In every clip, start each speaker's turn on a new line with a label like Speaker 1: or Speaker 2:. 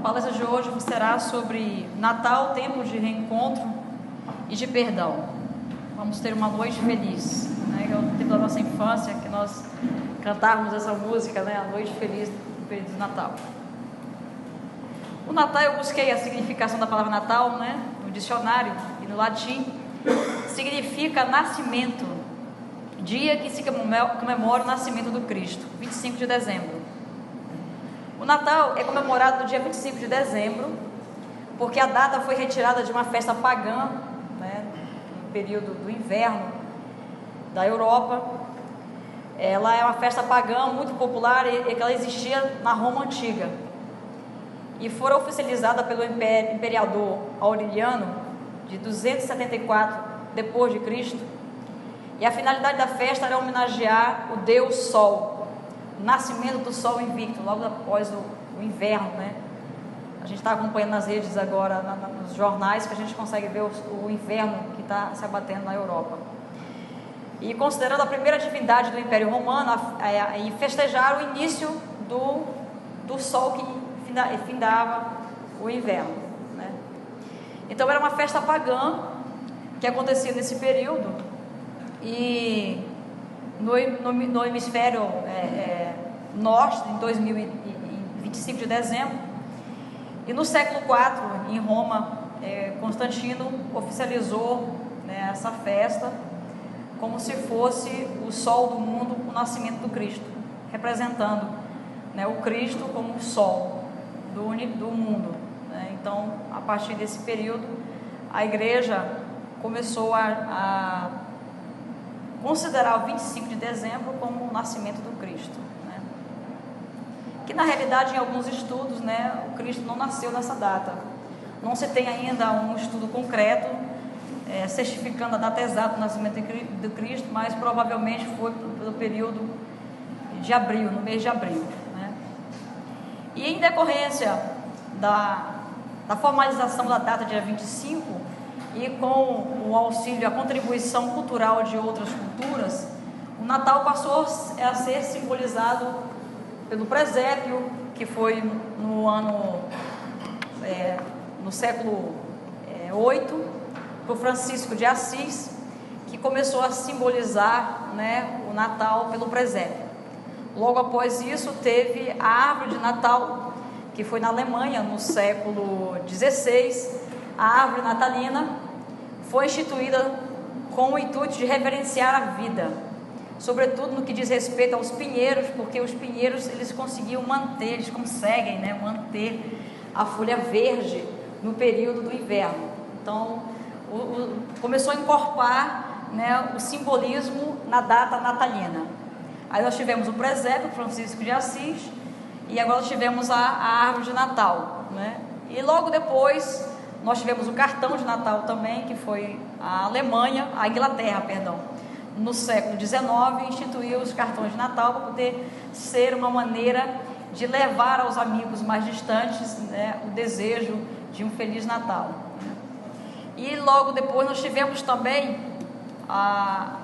Speaker 1: palestra de hoje será sobre Natal, tempo de reencontro e de perdão. Vamos ter uma noite feliz, né? É o tempo da nossa infância que nós cantávamos essa música, né? A noite feliz do período de Natal. O Natal, eu busquei a significação da palavra Natal, né? No dicionário e no latim, significa nascimento, dia que se comemora o nascimento do Cristo, 25 de dezembro. O Natal é comemorado no dia 25 de dezembro, porque a data foi retirada de uma festa pagã, né, no período do inverno da Europa. Ela é uma festa pagã muito popular e que ela existia na Roma Antiga. E foi oficializada pelo imperador Aureliano, de 274 depois de Cristo. E a finalidade da festa era homenagear o Deus Sol, o nascimento do Sol invicto, logo após o inverno, né? A gente está acompanhando nas redes agora, nos jornais, que a gente consegue ver o inverno que está se abatendo na Europa. E considerando a primeira divindade do Império Romano, e festejar o início do Sol que findava o inverno, né? Então era uma festa pagã que acontecia nesse período, e no hemisfério norte, em 25 de dezembro, e no século IV, em Roma, Constantino oficializou, né, essa festa como se fosse o sol do mundo, o nascimento do Cristo, representando, né, o Cristo como o sol do mundo, né? Então, a partir desse período, a igreja começou a considerar o 25 de dezembro como o nascimento do Cristo, né? Que na realidade, em alguns estudos, né, o Cristo não nasceu nessa data. Não se tem ainda um estudo concreto certificando a data exata do nascimento do Cristo, mas provavelmente foi pelo período de abril, no mês de abril, né? E em decorrência da formalização da data dia 25, e com o auxílio, a contribuição cultural de outras culturas, o Natal passou a ser simbolizado pelo presépio, que foi no século VIII, por Francisco de Assis, que começou a simbolizar, né, o Natal pelo presépio. Logo após isso, teve a árvore de Natal, que foi na Alemanha, no século XVI. A árvore natalina foi instituída com o intuito de reverenciar a vida, sobretudo no que diz respeito aos pinheiros, porque os pinheiros eles conseguem manter, né, manter a folha verde no período do inverno. Então, começou a incorporar, né, o simbolismo na data natalina. Aí nós tivemos o presépio, Francisco de Assis, e agora nós tivemos a árvore de Natal, né? E logo depois nós tivemos o cartão de Natal também, que foi a Inglaterra, no século XIX, instituiu os cartões de Natal para poder ser uma maneira de levar aos amigos mais distantes, né, o desejo de um Feliz Natal. E logo depois nós tivemos também a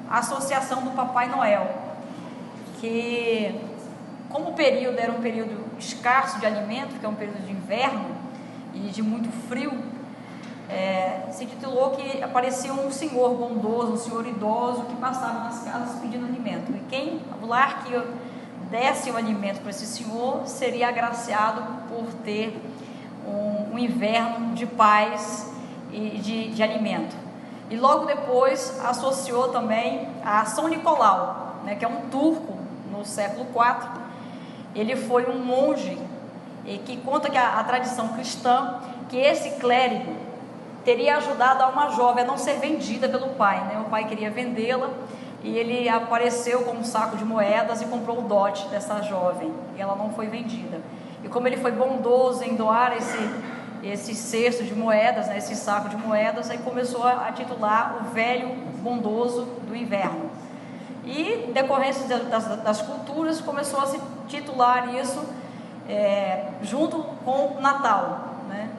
Speaker 1: associação do Papai Noel, que, como o período era um período escasso de alimento, que é um período de inverno e de muito frio, se titulou que aparecia um senhor bondoso, um senhor idoso que passava nas casas pedindo alimento, e o lar que desse o alimento para esse senhor seria agraciado por ter um inverno de paz e de alimento. E logo depois associou também a São Nicolau, né, que é um turco no século IV. Ele foi um monge que conta que a tradição cristã, que esse clérigo teria ajudado a uma jovem a não ser vendida pelo pai, né? O pai queria vendê-la e ele apareceu com um saco de moedas e comprou o dote dessa jovem, e ela não foi vendida. E como ele foi bondoso em doar esse cesto de moedas, né, esse saco de moedas, aí começou a titular o velho bondoso do inverno. E em decorrência das culturas, começou a se titular isso junto com o Natal, né?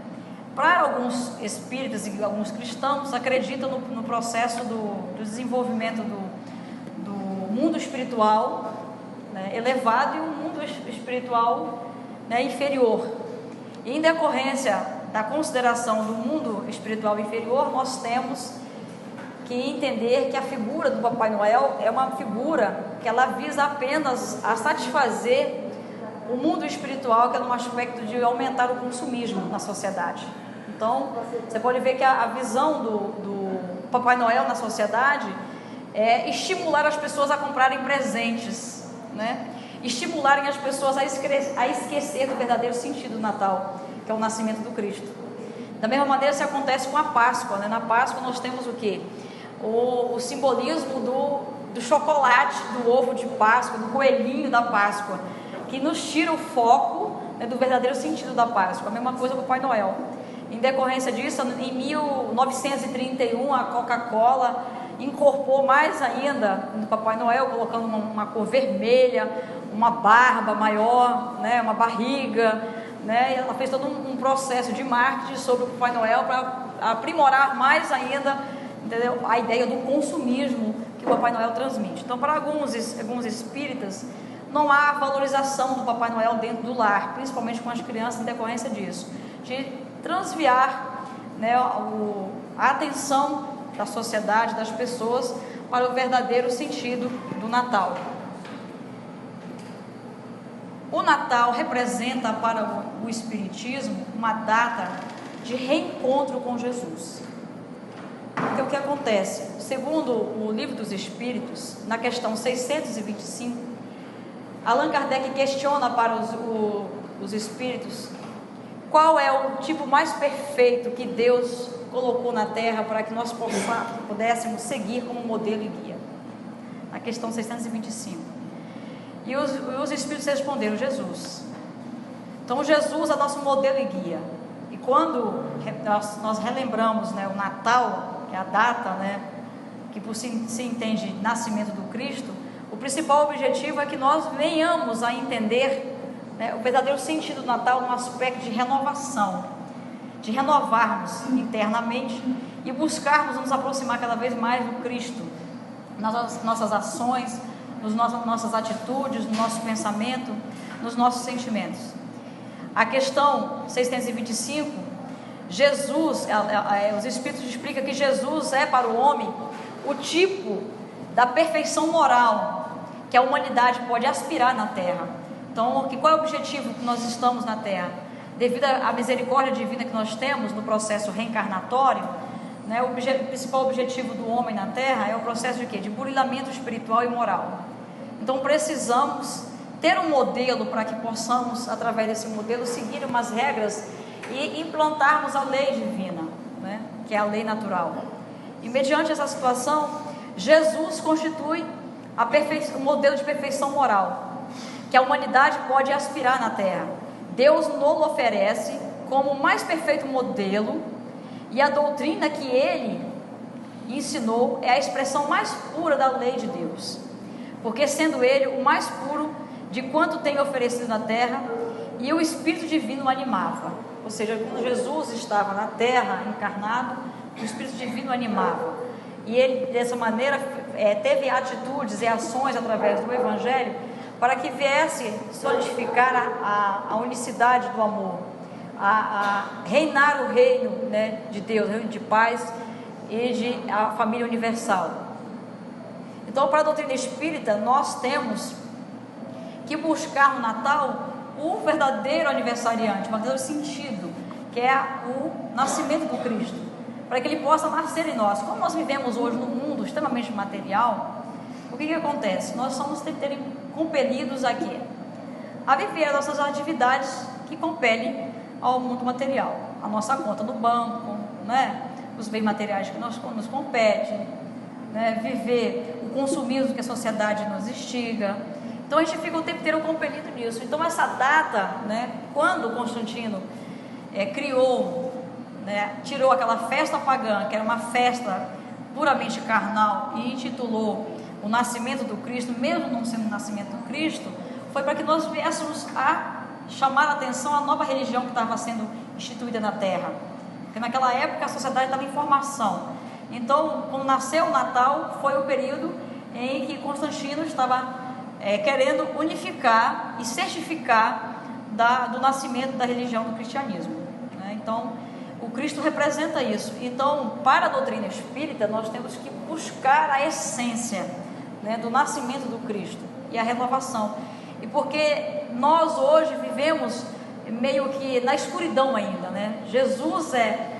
Speaker 1: Para alguns espíritas e alguns cristãos, acreditam no processo do desenvolvimento do mundo espiritual, né, elevado, e um mundo espiritual, né, inferior. E em decorrência da consideração do mundo espiritual inferior, nós temos que entender que a figura do Papai Noel é uma figura que ela visa apenas a satisfazer o mundo espiritual, que é no aspecto de aumentar o consumismo na sociedade. Então, você pode ver que a visão do Papai Noel na sociedade é estimular as pessoas a comprarem presentes, né? Estimularem as pessoas a esquecer do verdadeiro sentido do Natal, que é o nascimento do Cristo. Da mesma maneira se acontece com a Páscoa, né? Na Páscoa nós temos o quê? O simbolismo do chocolate, do ovo de Páscoa, do coelhinho da Páscoa, que nos tira o foco, né, do verdadeiro sentido da Páscoa. A mesma coisa com o Papai Noel. Em decorrência disso, em 1931, a Coca-Cola incorporou mais ainda no Papai Noel, colocando uma cor vermelha, uma barba maior, né, uma barriga, né, e ela fez todo um processo de marketing sobre o Papai Noel para aprimorar mais ainda, entendeu, a ideia do consumismo que o Papai Noel transmite. Então, para alguns espíritas, não há valorização do Papai Noel dentro do lar, principalmente com as crianças, em decorrência disso, de transviar, né, a atenção da sociedade, das pessoas, para o verdadeiro sentido do Natal. O Natal representa para o Espiritismo uma data de reencontro com Jesus. Porque o que acontece? Segundo o Livro dos Espíritos, na questão 625, Allan Kardec questiona para os espíritos qual é o tipo mais perfeito que Deus colocou na Terra para que nós pudéssemos seguir como modelo e guia. Na questão 625. E os espíritos responderam: Jesus. Então Jesus é nosso modelo e guia. E quando nós relembramos, né, o Natal, que é a data, né, que por se entende nascimento do Cristo, o principal objetivo é que nós venhamos a entender, né, o verdadeiro sentido do Natal no aspecto de renovação, de renovarmos internamente e buscarmos nos aproximar cada vez mais do Cristo, nas nossas ações, nas nossas atitudes, no nosso pensamento, nos nossos sentimentos. A questão 625, Jesus, os Espíritos explicam que Jesus é para o homem o tipo da perfeição moral que a humanidade pode aspirar na Terra. Então, qual é o objetivo que nós estamos na Terra? Devido à misericórdia divina que nós temos no processo reencarnatório, né, o principal objetivo do homem na Terra é o processo de quê? De burilamento espiritual e moral. Então precisamos ter um modelo para que possamos, através desse modelo, seguir umas regras e implantarmos a lei divina, né, que é a lei natural. E mediante essa situação, Jesus constitui o modelo de perfeição moral que a humanidade pode aspirar na Terra. Deus nos oferece como o mais perfeito modelo, e a doutrina que Ele ensinou é a expressão mais pura da lei de Deus, porque sendo Ele o mais puro de quanto tem oferecido na Terra, e o Espírito Divino o animava. Ou seja, quando Jesus estava na Terra encarnado, o Espírito Divino o animava, e Ele dessa maneira teve atitudes e ações através do Evangelho para que viesse solidificar a unicidade do amor, a reinar o reino, né, de Deus, o reino de paz e de a família universal. Então, para a doutrina espírita, nós temos que buscar no Natal o verdadeiro aniversariante, o verdadeiro sentido, que é o nascimento do Cristo, para que Ele possa nascer em nós. Como nós vivemos hoje num mundo extremamente material, o que acontece? Nós somos compelidos aqui a viver as nossas atividades que compelem ao mundo material, a nossa conta no banco, né? Os bens materiais que nos competem, né? Viver o consumismo que a sociedade nos instiga. Então a gente fica o tempo inteiro compelido nisso. Então essa data, né, quando Constantino criou, né, tirou aquela festa pagã, que era uma festa puramente carnal, e intitulou o nascimento do Cristo, mesmo não sendo o nascimento do Cristo, foi para que nós viéssemos a chamar a atenção à nova religião que estava sendo instituída na Terra, porque naquela época a sociedade estava em formação. Então, quando nasceu o Natal, foi o período em que Constantino estava querendo unificar e certificar do nascimento da religião do cristianismo, né? Então, o Cristo representa isso. Então, para a doutrina espírita, nós temos que buscar a essência, né, do nascimento do Cristo e a renovação. E porque nós hoje vivemos meio que na escuridão ainda, né? Jesus é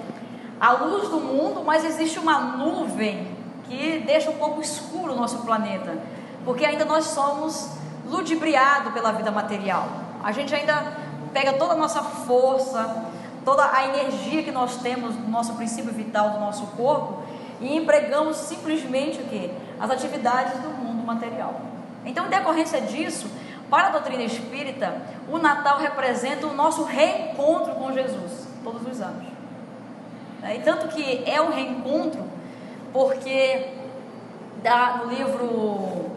Speaker 1: a luz do mundo, mas existe uma nuvem que deixa um pouco escuro o nosso planeta, porque ainda nós somos ludibriados pela vida material. A gente ainda pega toda a nossa força, toda a energia que nós temos do nosso princípio vital, do nosso corpo, e empregamos simplesmente o quê? As atividades do mundo material. Então, em decorrência disso, para a doutrina espírita, o Natal representa o nosso reencontro com Jesus, todos os anos. E tanto que é um reencontro, porque no livro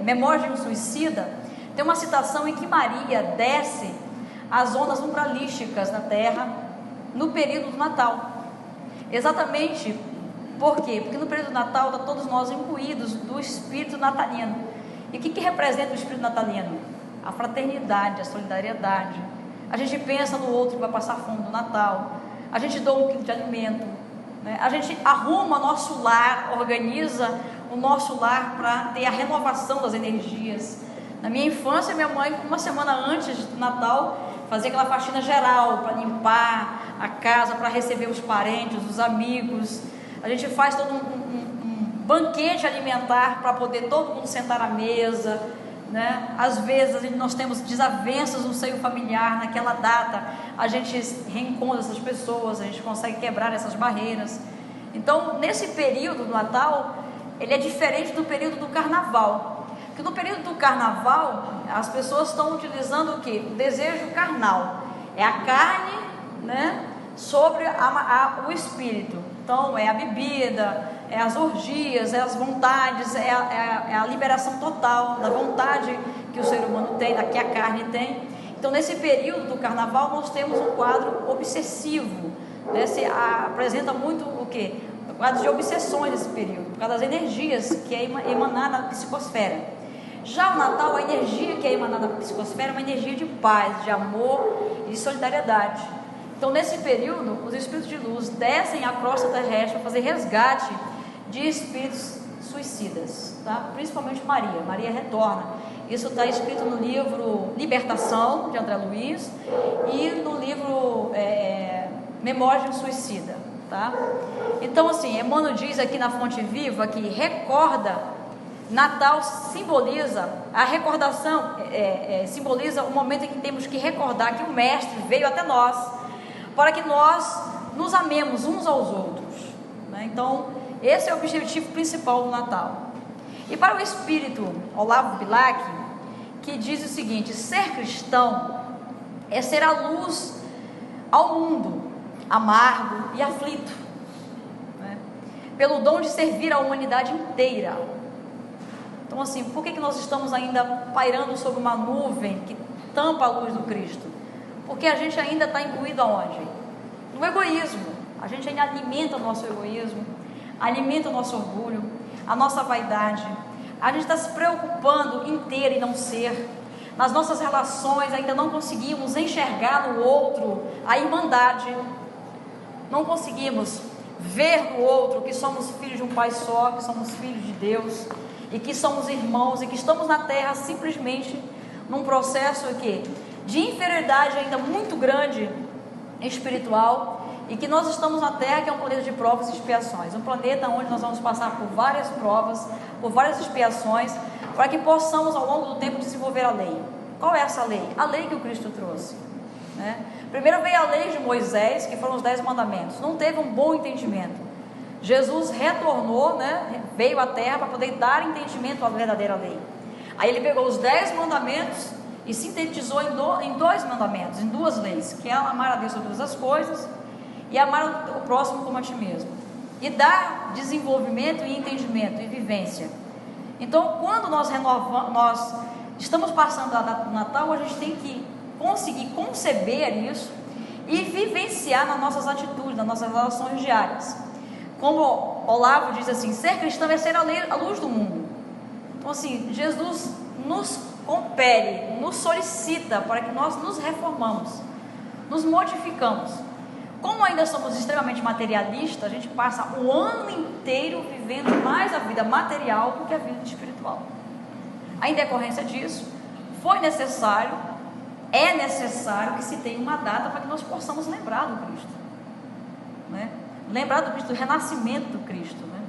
Speaker 1: Memórias de um Suicida, tem uma citação em que Maria desce as ondas umbralísticas na Terra no período do Natal. Exatamente por quê? Porque no período do Natal está todos nós imbuídos do espírito natalino. E o que representa o espírito natalino? A fraternidade, a solidariedade. A gente pensa no outro que vai passar fome no Natal. A gente doa um quilo de alimento, né? A gente arruma nosso lar, organiza o nosso lar para ter a renovação das energias. Na minha infância, minha mãe, uma semana antes do Natal, fazia aquela faxina geral para limpar a casa, para receber os parentes, os amigos. A gente faz todo um banquete alimentar para poder todo mundo sentar à mesa, né? Às vezes nós temos desavenças no seio familiar, naquela data a gente reencontra essas pessoas, a gente consegue quebrar essas barreiras. Então, nesse período do Natal, ele é diferente do período do Carnaval, porque no período do Carnaval as pessoas estão utilizando o quê? O desejo carnal, é a carne, né, sobre o espírito. Então, é a bebida, é as orgias, é as vontades, é a liberação total da vontade que o ser humano tem, da que a carne tem. Então, nesse período do Carnaval, nós temos um quadro obsessivo, né? Se apresenta muito o quê? O quadro de obsessões nesse período, por causa das energias que é emanada na psicosfera. Já o Natal, a energia que é emanada na psicosfera é uma energia de paz, de amor e de solidariedade. Então, nesse período, os espíritos de luz descem a crosta terrestre para fazer resgate de espíritos suicidas, tá? Principalmente Maria. Maria retorna. Isso está escrito no livro Libertação, de André Luiz, e no livro Memórias de um Suicida, tá? Então, assim, Emmanuel diz aqui na Fonte Viva que recorda, Natal simboliza a recordação, simboliza o momento em que temos que recordar que o Mestre veio até nós, para que nós nos amemos uns aos outros, né? Então, esse é o objetivo principal do Natal. E para o espírito Olavo Bilac, que diz o seguinte: ser cristão é ser a luz ao mundo amargo e aflito, né? Pelo dom de servir a humanidade inteira. Então, assim, por que nós estamos ainda pairando sobre uma nuvem que tampa a luz do Cristo? Porque a gente ainda está imbuído aonde? No egoísmo. A gente ainda alimenta o nosso egoísmo, alimenta o nosso orgulho, a nossa vaidade. A gente está se preocupando em ter e não ser. Nas nossas relações ainda não conseguimos enxergar no outro a irmandade. Não conseguimos ver no outro que somos filhos de um Pai só, que somos filhos de Deus, e que somos irmãos, e que estamos na Terra simplesmente num processo de inferioridade ainda muito grande espiritual, e que nós estamos na Terra, que é um planeta de provas e expiações, um planeta onde nós vamos passar por várias provas, por várias expiações, para que possamos ao longo do tempo desenvolver a lei. Qual é essa lei? A lei que o Cristo trouxe, né? Primeiro veio a lei de Moisés, que foram os 10 mandamentos. Não teve um bom entendimento. Jesus retornou, né? Veio à Terra para poder dar entendimento à verdadeira lei. Aí ele pegou os 10 mandamentos e sintetizou em 2 mandamentos, em 2 leis, que é amar a Deus sobre todas as coisas e amar o próximo como a ti mesmo, e dar desenvolvimento e entendimento e vivência. Então, quando nós estamos passando o Natal, a gente tem que conseguir conceber isso e vivenciar nas nossas atitudes, nas nossas relações diárias. Como Olavo diz assim: ser cristão é ser a luz do mundo. Então, assim, Jesus nos compele, nos solicita para que nós nos reformamos, nos modificamos. Como ainda somos extremamente materialistas, a gente passa o ano inteiro vivendo mais a vida material do que a vida espiritual. Em decorrência disso, é necessário que se tenha uma data para que nós possamos lembrar do Cristo, né? Lembrar do Cristo, do renascimento do Cristo, né?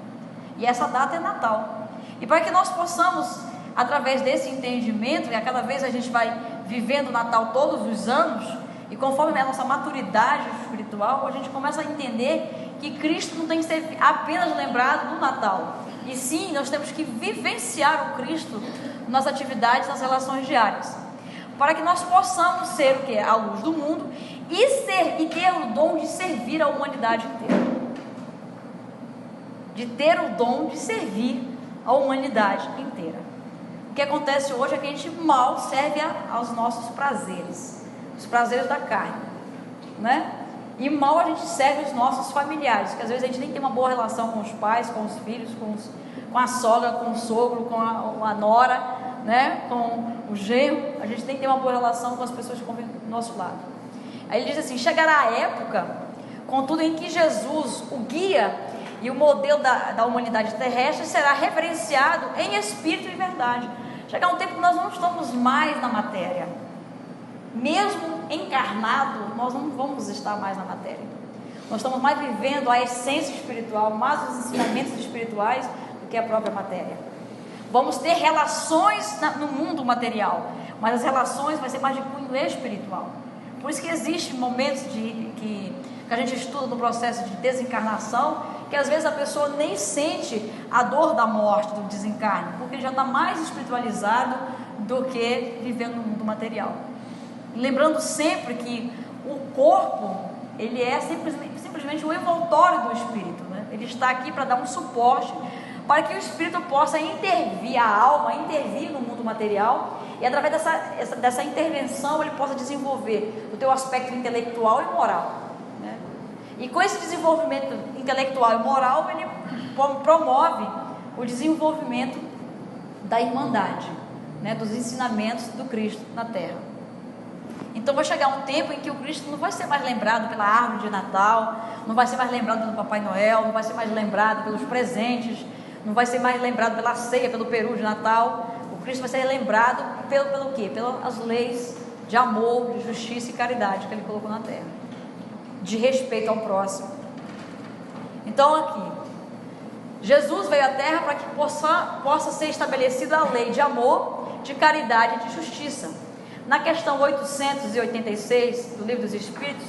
Speaker 1: E essa data é Natal. E para que nós possamos, através desse entendimento, e a cada vez a gente vai vivendo o Natal todos os anos, e conforme a nossa maturidade espiritual, a gente começa a entender que Cristo não tem que ser apenas lembrado no Natal, e sim, nós temos que vivenciar o Cristo nas atividades, nas relações diárias, para que nós possamos ser o que? A luz do mundo e ter o dom de servir a humanidade inteira. De ter o dom de servir a humanidade inteira. O que acontece hoje é que a gente mal serve aos nossos prazeres, os prazeres da carne, né? E mal a gente serve os nossos familiares, que às vezes a gente nem tem uma boa relação com os pais, com os filhos, com a sogra, com o sogro, com a nora, né? Com o genro. A gente nem tem uma boa relação com as pessoas que convivem do nosso lado. Aí ele diz assim: chegará a época, contudo, em que Jesus, o guia e o modelo da humanidade terrestre, será reverenciado em espírito e verdade. Chegará um tempo que nós não estamos mais na matéria. Mesmo encarnado, nós não vamos estar mais na matéria. Nós estamos mais vivendo a essência espiritual, mais os ensinamentos espirituais do que a própria matéria. Vamos ter relações no mundo material, mas as relações vão ser mais de cunho espiritual. Por isso que existem momentos que a gente estuda no processo de desencarnação, que às vezes a pessoa nem sente a dor da morte, do desencarne, porque já está mais espiritualizado do que vivendo no mundo material. Lembrando sempre que o corpo, ele é simplesmente o envoltório do espírito, né? Ele está aqui para dar um suporte, para que o espírito possa intervir, a alma intervir no mundo material, e através dessa intervenção ele possa desenvolver o teu aspecto intelectual e moral, né? E com esse desenvolvimento intelectual e moral, ele promove o desenvolvimento da irmandade, né? Dos ensinamentos do Cristo na Terra. Então vai chegar um tempo em que o Cristo não vai ser mais lembrado pela árvore de Natal, não vai ser mais lembrado pelo Papai Noel, não vai ser mais lembrado pelos presentes, não vai ser mais lembrado pela ceia, pelo peru de Natal. O Cristo vai ser lembrado pelo quê? Pelas leis de amor, de justiça e caridade que Ele colocou na terra, de respeito ao próximo. Então aqui, Jesus veio à terra para que possa ser estabelecida a lei de amor, de caridade e de justiça. Na questão 886 do Livro dos Espíritos,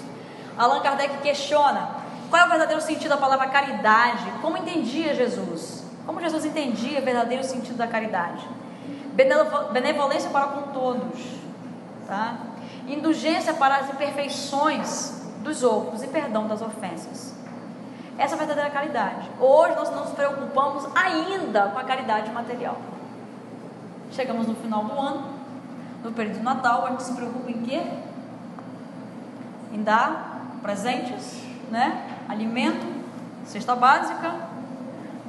Speaker 1: Allan Kardec questiona qual é o verdadeiro sentido da palavra caridade, como entendia Jesus, como Jesus entendia o verdadeiro sentido da caridade. Benevolência para com todos, tá? Indulgência para as imperfeições dos outros e perdão das ofensas. Essa é a verdadeira caridade. Hoje nós não nos preocupamos ainda com a caridade material. Chegamos no final do ano, no período do Natal, a gente se preocupa em quê? Em dar presentes, né? Alimento, cesta básica,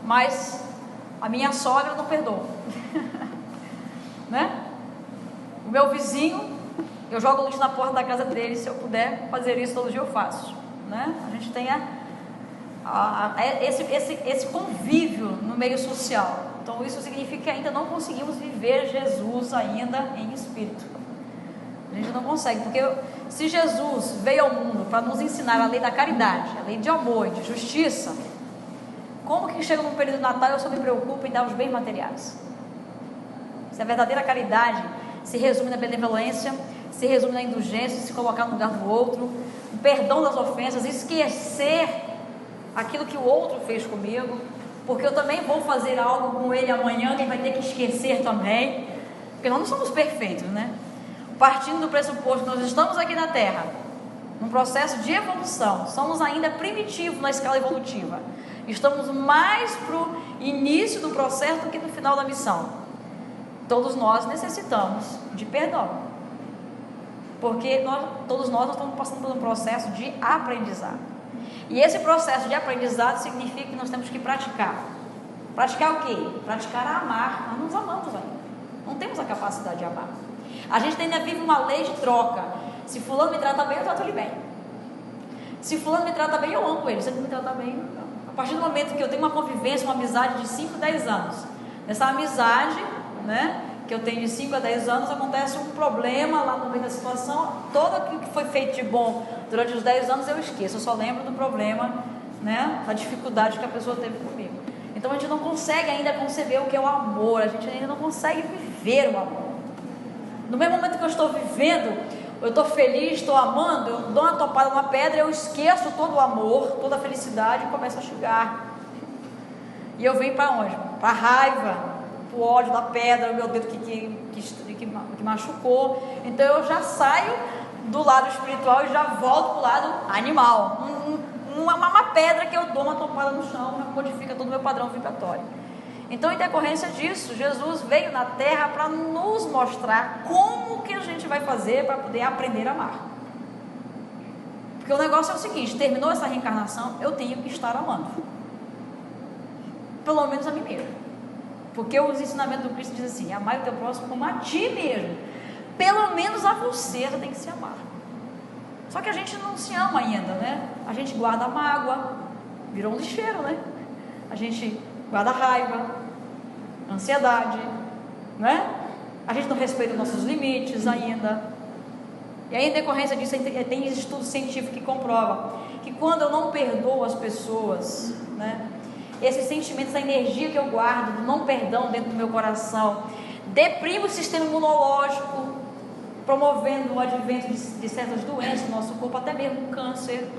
Speaker 1: mas a minha sogra não perdoa, né? O meu vizinho, eu jogo lixo na porta da casa dele, se eu puder fazer isso todo dia eu faço, né? A gente tem esse convívio no meio social. Então isso significa que ainda não conseguimos viver Jesus ainda em espírito. A gente não consegue, porque se Jesus veio ao mundo para nos ensinar a lei da caridade, a lei de amor e de justiça, como que chega no período do Natal e eu só me preocupo em dar os bens materiais? Se a verdadeira caridade se resume na benevolência, se resume na indulgência, se colocar no lugar do outro, o perdão das ofensas, esquecer aquilo que o outro fez comigo, porque eu também vou fazer algo com ele amanhã, ele vai ter que esquecer também, porque nós não somos perfeitos, né? Partindo do pressuposto que nós estamos aqui na Terra, num processo de evolução, somos ainda primitivos na escala evolutiva, estamos mais para o início do processo do que no final da missão. Todos nós necessitamos de perdão, porque todos nós estamos passando por um processo de aprendizado. E esse processo de aprendizado significa que nós temos que praticar. Praticar o quê? Praticar a amar. Nós nos amamos ainda. Não temos a capacidade de amar. A gente ainda vive uma lei de troca. Se fulano me trata bem, eu trato ele bem. Se fulano me trata bem, eu amo ele. Se ele me trata bem, não. A partir do momento que eu tenho uma convivência, uma amizade de 5, 10 anos, nessa amizade, né, que eu tenho de 5 a 10 anos, acontece um problema lá no meio da situação, todo aquilo que foi feito de bom durante os 10 anos eu esqueço, eu só lembro do problema, né, da dificuldade que a pessoa teve comigo. Então a gente não consegue ainda conceber o que é o amor, a gente ainda não consegue viver o amor. No mesmo momento que eu estou vivendo, eu estou feliz, estou amando, eu dou uma topada numa pedra, eu esqueço todo o amor, toda a felicidade e começo a xingar. E eu venho para onde? Para a raiva, para o ódio da pedra, o meu dedo que machucou. Então eu já saio do lado espiritual e já volto para o lado animal. Uma pedra que eu dou uma topada no chão, modifica todo o meu padrão vibratório. Então, em decorrência disso, Jesus veio na Terra para nos mostrar como que a gente vai fazer para poder aprender a amar. Porque o negócio é o seguinte: terminou essa reencarnação, eu tenho que estar amando. Pelo menos a mim mesmo. Porque os ensinamentos do Cristo dizem assim: amar o teu próximo como a ti mesmo. Pelo menos a você tem que se amar. Só que a gente não se ama ainda, né? A gente guarda a mágoa, virou um lixeiro, né? A gente guarda raiva, ansiedade, né? A gente não respeita os nossos limites ainda. E aí, em decorrência disso, tem estudo científico que comprova que quando eu não perdoo as pessoas, né, esses sentimentos, essa energia que eu guardo do não perdão dentro do meu coração, deprime o sistema imunológico, promovendo o advento de certas doenças no nosso corpo, até mesmo câncer,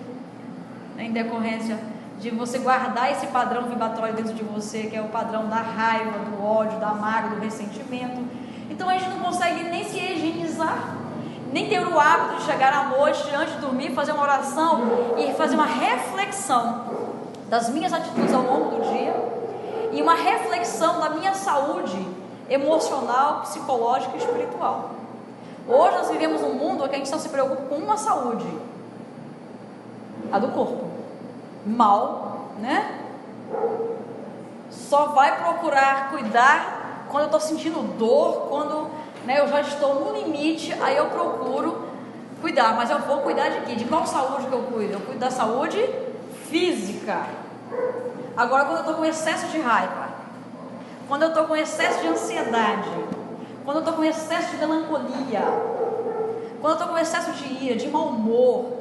Speaker 1: né, em decorrência de você guardar esse padrão vibratório dentro de você, que é o padrão da raiva, do ódio, da mágoa, do ressentimento. Então a gente não consegue nem se higienizar, nem ter o hábito de chegar à noite, antes de dormir, fazer uma oração e fazer uma reflexão das minhas atitudes ao longo do dia e uma reflexão da minha saúde emocional, psicológica e espiritual. Hoje nós vivemos num mundo em que a gente só se preocupa com uma saúde, a do corpo. Mal, né? Só vai procurar cuidar quando eu estou sentindo dor, quando, né, eu já estou no limite, aí eu procuro cuidar. Mas eu vou cuidar de quê? De qual saúde que eu cuido? Eu cuido da saúde física. Agora, quando eu estou com excesso de raiva, quando eu estou com excesso de ansiedade, quando eu estou com excesso de melancolia, quando eu estou com excesso de ira, de mau humor,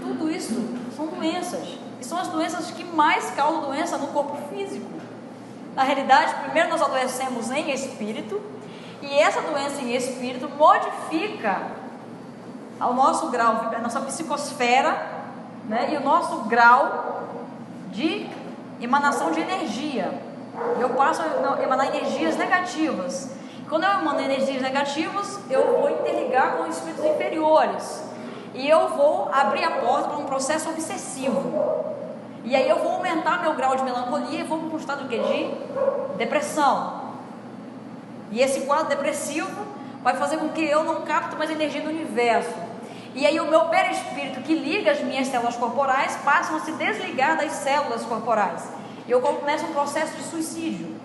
Speaker 1: tudo isso são doenças. E são as doenças que mais causam doença no corpo físico. Na realidade, primeiro nós adoecemos em espírito, e essa doença em espírito modifica o nosso grau, a nossa psicosfera, né, e o nosso grau de emanação de energia. Eu passo a emanar energias negativas. Quando eu emano energias negativas, eu vou interligar com espíritos inferiores. E eu vou abrir a porta para um processo obsessivo. E aí eu vou aumentar meu grau de melancolia e vou para um estado de depressão. E esse quadro depressivo vai fazer com que eu não capte mais energia do universo. E aí o meu perispírito, que liga as minhas células corporais, passam a se desligar das células corporais. E eu começo um processo de suicídio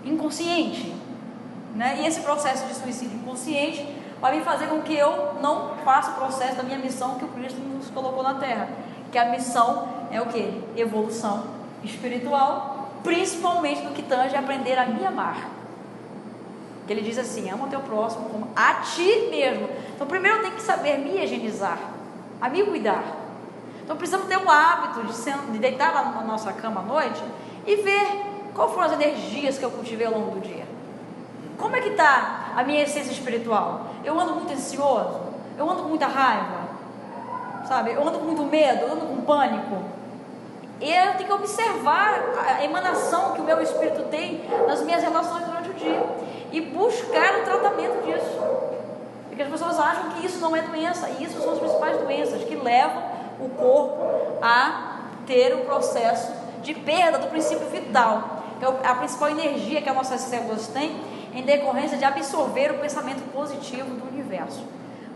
Speaker 1: inconsciente, né? E esse processo de suicídio inconsciente vai me fazer com que eu não faça o processo da minha missão que o Cristo nos colocou na Terra. Que a missão é o quê? Evolução espiritual, principalmente no que tange a aprender a me amar. Que ele diz assim: ama o teu próximo como a ti mesmo. Então primeiro eu tenho que saber me higienizar, a me cuidar. Então precisamos ter o hábito de deitar lá na nossa cama à noite e ver quais foram as energias que eu cultivei ao longo do dia. Como é que está a minha essência espiritual? Eu ando muito ansioso? Eu ando com muita raiva? Sabe? Eu ando com muito medo? Eu ando com pânico? E eu tenho que observar a emanação que o meu espírito tem nas minhas relações durante o dia e buscar o tratamento disso. Porque as pessoas acham que isso não é doença, e isso são as principais doenças que levam o corpo a ter um processo de perda do princípio vital, que é a principal energia que as nossas células têm em decorrência de absorver o pensamento positivo do universo.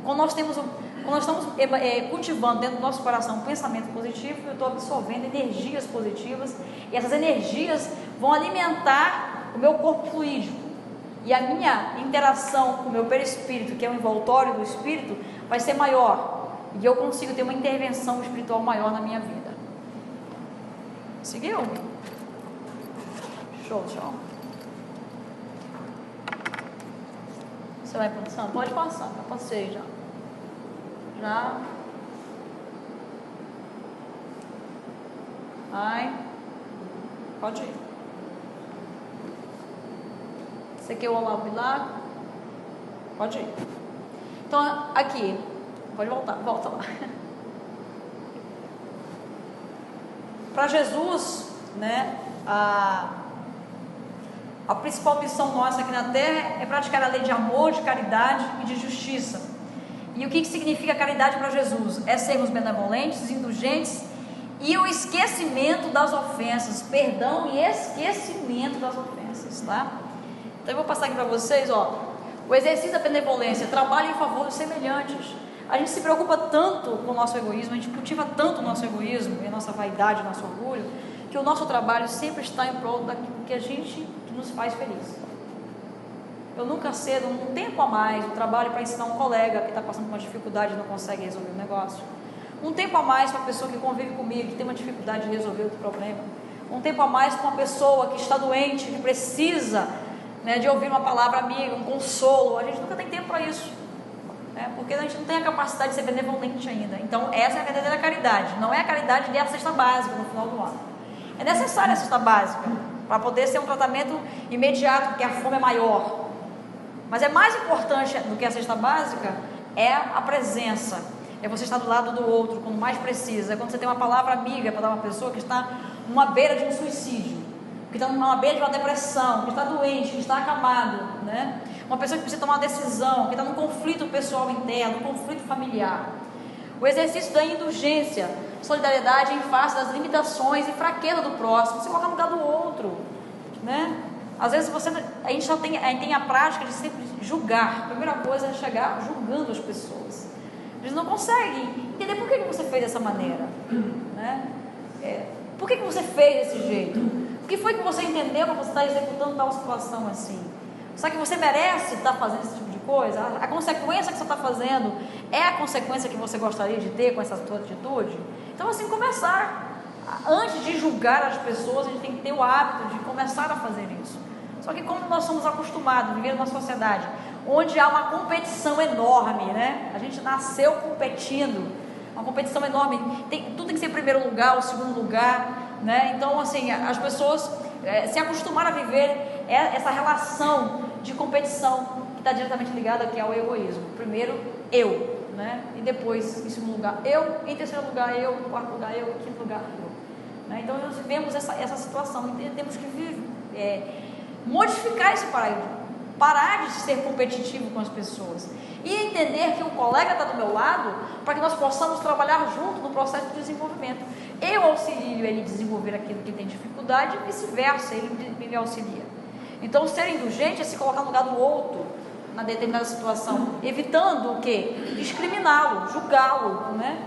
Speaker 1: Quando nós estamos cultivando dentro do nosso coração um pensamento positivo, eu estou absorvendo energias positivas, e essas energias vão alimentar o meu corpo fluídico. e a minha interação com o meu perispírito, que é o envoltório do espírito, vai ser maior, e eu consigo ter uma intervenção espiritual maior na minha vida. Seguiu? Show. Você vai passando? Pode passar, já passei já. Vai. Pode ir. Você quer o Olavo Bilac? Pode ir. Então, aqui. Pode voltar, volta lá. Para Jesus, né, a principal missão nossa aqui na Terra é praticar a lei de amor, de caridade e de justiça. E o que significa caridade para Jesus? É sermos benevolentes, indulgentes e o esquecimento das ofensas, perdão e esquecimento das ofensas, tá? Então eu vou passar aqui para vocês, ó, o exercício da benevolência, trabalho em favor dos semelhantes. A gente se preocupa tanto com o nosso egoísmo, a gente cultiva tanto o nosso egoísmo e a nossa vaidade, o nosso orgulho, que o nosso trabalho sempre está em prol daquilo que nos faz feliz. Eu nunca cedo um tempo a mais o trabalho para ensinar um colega que está passando por uma dificuldade e não consegue resolver o negócio. Um tempo a mais para a pessoa que convive comigo, que tem uma dificuldade de resolver outro problema. Um tempo a mais para uma pessoa que está doente, que precisa, né, de ouvir uma palavra amiga, um consolo. A gente nunca tem tempo para isso, né, porque a gente não tem a capacidade de ser benevolente ainda. Então essa é a verdadeira caridade. Não é a caridade de dar a cesta básica no final do ano. É necessária a cesta básica para poder ser um tratamento imediato, porque a fome é maior. Mas é mais importante do que a cesta básica é a presença, é você estar do lado do outro quando mais precisa. É quando você tem uma palavra amiga para dar a uma pessoa que está numa beira de um suicídio, que está numa beira de uma depressão, que está doente, que está acamado, né? Uma pessoa que precisa tomar uma decisão, que está num conflito pessoal interno, um conflito familiar. O exercício da indulgência, solidariedade em face das limitações e fraqueza do próximo, se colocar no lugar do outro, né? Às vezes a gente tem a prática de sempre julgar. A primeira coisa é chegar julgando as pessoas. Eles não conseguem entender por que você fez dessa maneira, né? Por que você fez desse jeito? O que foi que você entendeu para você estar executando tal situação assim? Será que você merece estar fazendo esse tipo de coisa? A consequência que você está fazendo é a consequência que você gostaria de ter com essa sua atitude? Então, assim, antes de julgar as pessoas, a gente tem que ter o hábito de começar a fazer isso. Só que como nós somos acostumados a viver numa sociedade onde há uma competição enorme, né? A gente nasceu competindo, uma competição enorme, tudo tem que ser primeiro lugar, o segundo lugar, né? Então, assim, as pessoas se acostumaram a viver essa relação de competição que está diretamente ligada aqui ao egoísmo. Primeiro, eu, né? E depois, em segundo lugar, eu, em terceiro lugar, eu, em quarto lugar, eu, em quinto lugar, eu. Né? Então, nós vivemos essa situação e temos que modificar esse paradigma, parar de ser competitivo com as pessoas e entender que o colega está do meu lado para que nós possamos trabalhar junto no processo de desenvolvimento. Eu auxilio ele a desenvolver aquilo que tem dificuldade e vice-versa, ele me auxilia. Então, ser indulgente é se colocar no lugar do outro na determinada situação, evitando o quê? Discriminá-lo, julgá-lo, né?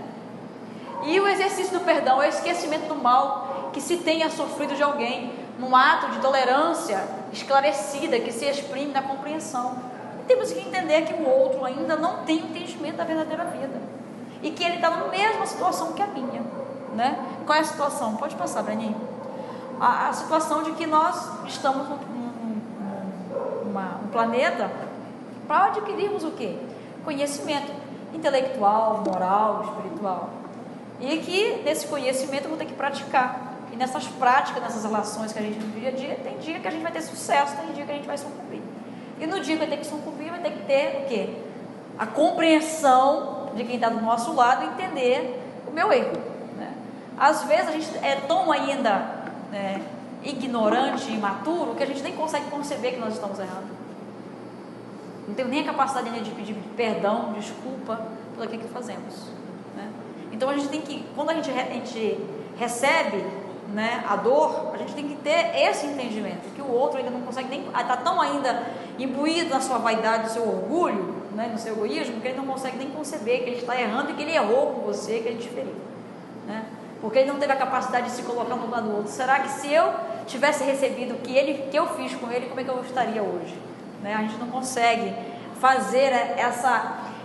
Speaker 1: E o exercício do perdão é o esquecimento do mal que se tenha sofrido de alguém, num ato de tolerância esclarecida que se exprime na compreensão. E temos que entender que o outro ainda não tem o entendimento da verdadeira vida e que ele está na mesma situação que a minha, né? Qual é a situação? Pode passar, Breninho. A situação de que nós estamos num planeta para adquirirmos o quê? Conhecimento intelectual, moral, espiritual. E que nesse conhecimento eu vou ter que praticar. E nessas práticas, nessas relações que a gente tem no dia a dia, tem dia que a gente vai ter sucesso, tem dia que a gente vai sucumbir. E no dia que vai ter que sucumbir, vai ter que ter o quê? A compreensão de quem está do nosso lado e entender o meu erro, né? Às vezes a gente é tão ainda ignorante e imaturo que a gente nem consegue conceber que nós estamos errados. Não tem nem a capacidade de pedir perdão, desculpa por aquilo que fazemos, né? Então a gente tem que, quando a gente recebe, né, a dor, a gente tem que ter esse entendimento, que o outro ainda não consegue nem, está tão ainda imbuído na sua vaidade, no seu orgulho, né, no seu egoísmo, que ele não consegue nem conceber que ele está errando e que ele errou com você, que ele te feriu, né? Porque ele não teve a capacidade de se colocar no lugar do outro. Será que se eu tivesse recebido o que eu fiz com ele, como é que eu estaria hoje? né? A gente não consegue fazer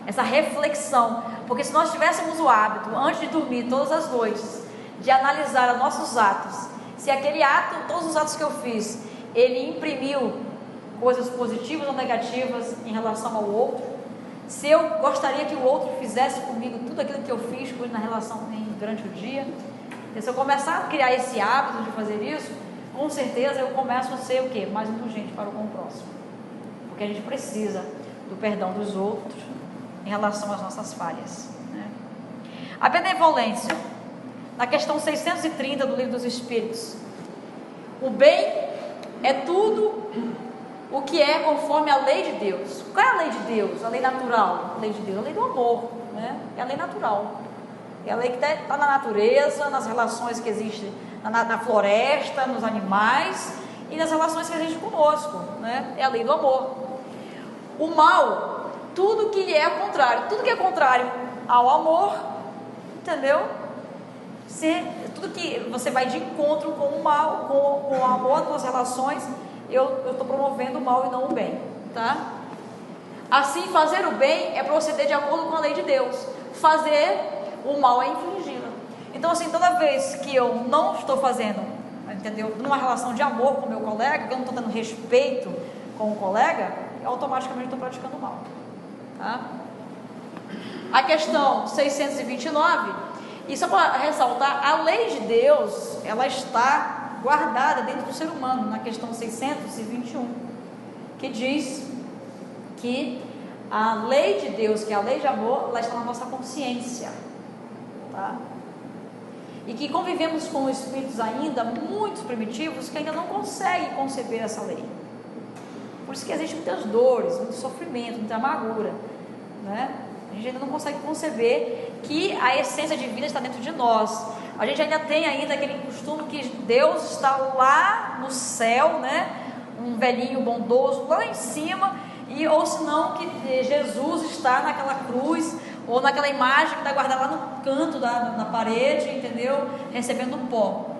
Speaker 1: essa reflexão, porque se nós tivéssemos o hábito, antes de dormir todas as noites, de analisar os nossos atos, se aquele ato, todos os atos que eu fiz, ele imprimiu coisas positivas ou negativas em relação ao outro, se eu gostaria que o outro fizesse comigo tudo aquilo que eu fiz com ele na relação durante o dia, e se eu começar a criar esse hábito de fazer isso, com certeza eu começo a ser o quê? Mais indulgente para com o próximo, porque a gente precisa do perdão dos outros em relação às nossas falhas, né? A benevolência, na questão 630 do Livro dos Espíritos, o bem é tudo o que é conforme a lei de Deus. Qual é a lei de Deus? A lei natural. A lei de Deus, a lei do amor, né? É a lei natural, é a lei que está na natureza, nas relações que existem na floresta, nos animais e nas relações que existem conosco, né? É a lei do amor. O mal, tudo que é contrário, tudo que é contrário ao amor, entendeu? Tudo que você vai de encontro com o mal, com o amor das relações, eu estou promovendo o mal e não o bem, tá? Assim, fazer o bem é proceder de acordo com a lei de Deus. Fazer o mal é infligi-la. Então, assim, toda vez que eu não estou fazendo, entendeu? Numa relação de amor com o meu colega, que eu não estou dando respeito com o colega, eu automaticamente estou praticando o mal, tá? A questão 629, e só para ressaltar, a lei de Deus, ela está guardada dentro do ser humano, na questão 621, que diz que a lei de Deus, que é a lei de amor, ela está na nossa consciência, tá? E que convivemos com espíritos ainda muito primitivos, que ainda não conseguem conceber essa lei. Por isso que existem muitas dores, muito sofrimento, muita amargura, né? A gente ainda não consegue conceber que a essência divina está dentro de nós. A gente ainda tem ainda aquele costume que Deus está lá no céu, né? Um velhinho bondoso lá em cima, ou senão que Jesus está naquela cruz, ou naquela imagem que está guardada lá no canto na parede, entendeu? Recebendo pó.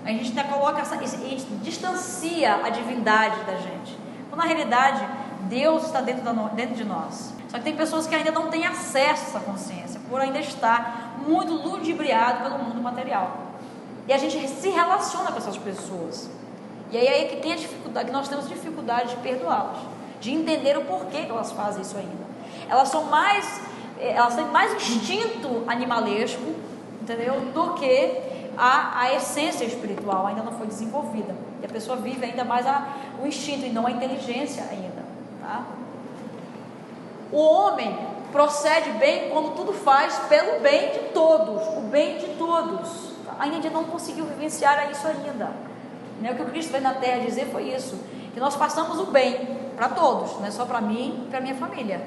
Speaker 1: A gente ainda coloca a gente distancia a divindade da gente, quando na realidade Deus está dentro de nós. Só que tem pessoas que ainda não têm acesso a essa consciência, por ainda estar muito ludibriado pelo mundo material. E a gente se relaciona com essas pessoas. E aí é que tem a dificuldade, que nós temos dificuldade de perdoá-las, de entender o porquê que elas fazem isso ainda. Elas têm mais instinto animalesco, entendeu? Do que a essência espiritual ainda não foi desenvolvida. E a pessoa vive ainda mais o instinto e não a inteligência ainda, tá? O homem procede bem quando tudo faz pelo bem de todos, o bem de todos. Ainda não conseguiu vivenciar isso ainda, né? O que o Cristo veio na Terra dizer foi isso, que nós passamos o bem para todos, não é só para mim e para minha família,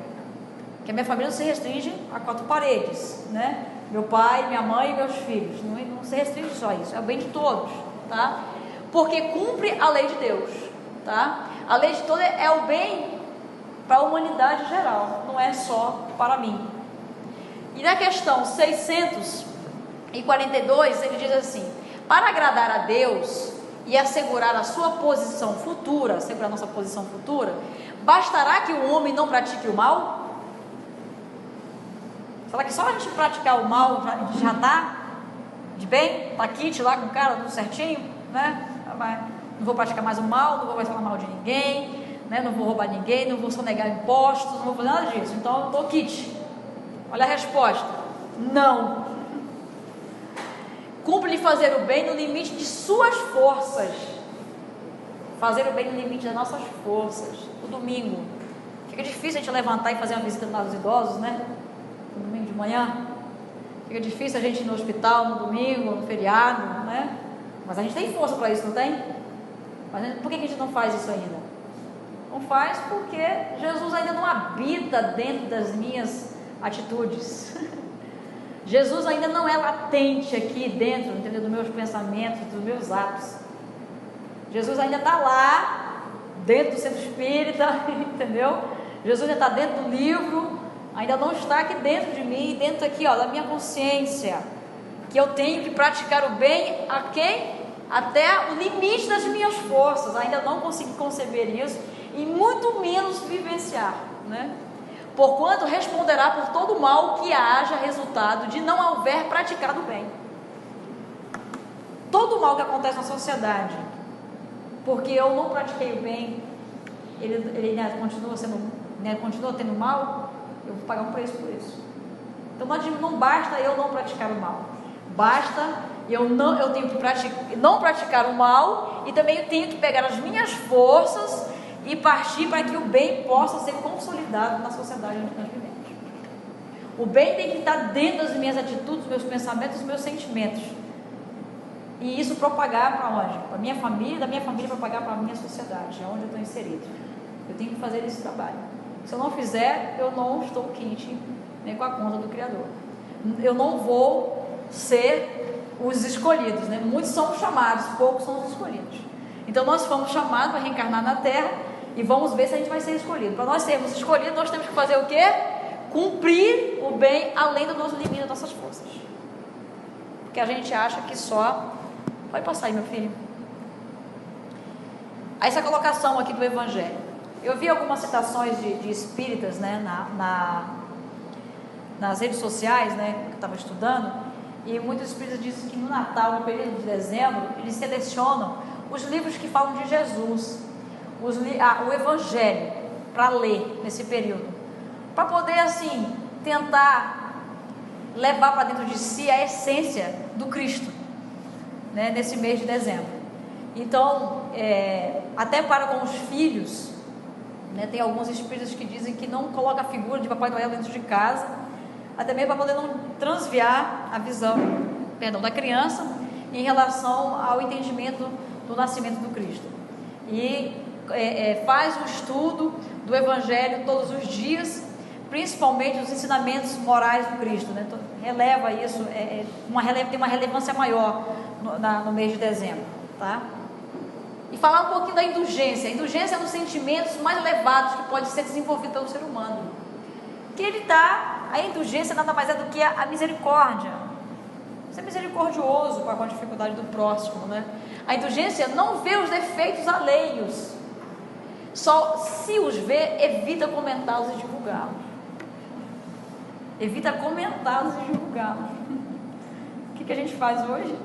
Speaker 1: que a minha família não se restringe a 4 paredes, né? Meu pai, minha mãe e meus filhos, não se restringe só a isso, é o bem de todos, tá? Porque cumpre a lei de Deus, tá? A lei de todos é o bem para a humanidade geral, não é só para mim. E na questão 642, ele diz assim: para agradar a Deus e assegurar a sua posição futura, assegurar a nossa posição futura, bastará que o homem não pratique o mal? Será que só a gente praticar o mal a gente já está de bem? Está quite lá com o cara, tudo certinho, né? Não vou praticar mais o mal, não vou mais falar mal de ninguém, né? Não vou roubar ninguém, não vou sonegar impostos, não vou fazer nada disso, então eu estou quite. Olha a resposta: não. Cumpre-lhe fazer o bem no limite de suas forças. Fazer o bem no limite das nossas forças. O domingo, fica difícil a gente levantar e fazer uma visita nos idosos, né? No domingo de manhã, fica difícil a gente ir no hospital no domingo, no feriado, né? Mas a gente tem força para isso, não tem? Mas por que a gente não faz isso ainda? Não faz porque Jesus ainda não habita dentro das minhas atitudes. Jesus ainda não é latente aqui dentro, entendeu? Dos meus pensamentos, dos meus atos. Jesus ainda está lá dentro do centro espírita, entendeu? Jesus ainda está dentro do livro, ainda não está aqui dentro de mim, dentro aqui, ó, da minha consciência, que eu tenho que praticar o bem a quem? Até o limite das minhas forças. Ainda não consegui conceber isso e muito menos vivenciar, né? Porquanto responderá por todo mal que haja resultado de não houver praticado o bem. Todo mal que acontece na sociedade, porque eu não pratiquei o bem, ele continua tendo mal, eu vou pagar um preço por isso. Então não basta eu não praticar o mal, basta eu tenho que não praticar o mal, e também eu tenho que pegar as minhas forças e partir para que o bem possa ser consolidado na sociedade onde nós vivemos. O bem tem que estar dentro das minhas atitudes, dos meus pensamentos, dos meus sentimentos, e isso propagar para onde? Para a minha família, da minha família propagar para a minha sociedade, onde eu estou inserido. Eu tenho que fazer esse trabalho. Se eu não fizer, eu não estou quente, né, com a conta do Criador. Eu não vou ser os escolhidos, né? Muitos são os chamados, poucos são os escolhidos. Então nós fomos chamados para reencarnar na Terra, e vamos ver se a gente vai ser escolhido. Para nós sermos escolhidos, nós temos que fazer o quê? Cumprir o bem além do nosso limite, das nossas forças. Porque a gente acha que só... Pode passar aí, meu filho. Essa colocação aqui do Evangelho. Eu vi algumas citações de espíritas, né, nas redes sociais, né, que eu estava estudando, e muitos espíritas dizem que no Natal, no período de dezembro, eles selecionam os livros que falam de Jesus, o Evangelho, para ler nesse período, para poder, assim, tentar levar para dentro de si a essência do Cristo, né, nesse mês de dezembro. Então, até para com os filhos, né, tem alguns espíritos que dizem que não coloca a figura de Papai Noel dentro de casa, até mesmo para poder não transviar a visão, da criança em relação ao entendimento do nascimento do Cristo. E faz um estudo do Evangelho todos os dias, principalmente os ensinamentos morais do Cristo, né? Então, releva isso, tem uma relevância maior no mês de dezembro, tá? E falar um pouquinho da indulgência. A indulgência é um dos sentimentos mais elevados que pode ser desenvolvido pelo ser humano. A indulgência nada mais é do que a misericórdia. Ser misericordioso com a dificuldade do próximo, né? A indulgência não vê os defeitos alheios, só se os vê, evita comentá-los e divulgá-los. Evita comentá-los e divulgá-los. O que a gente faz hoje?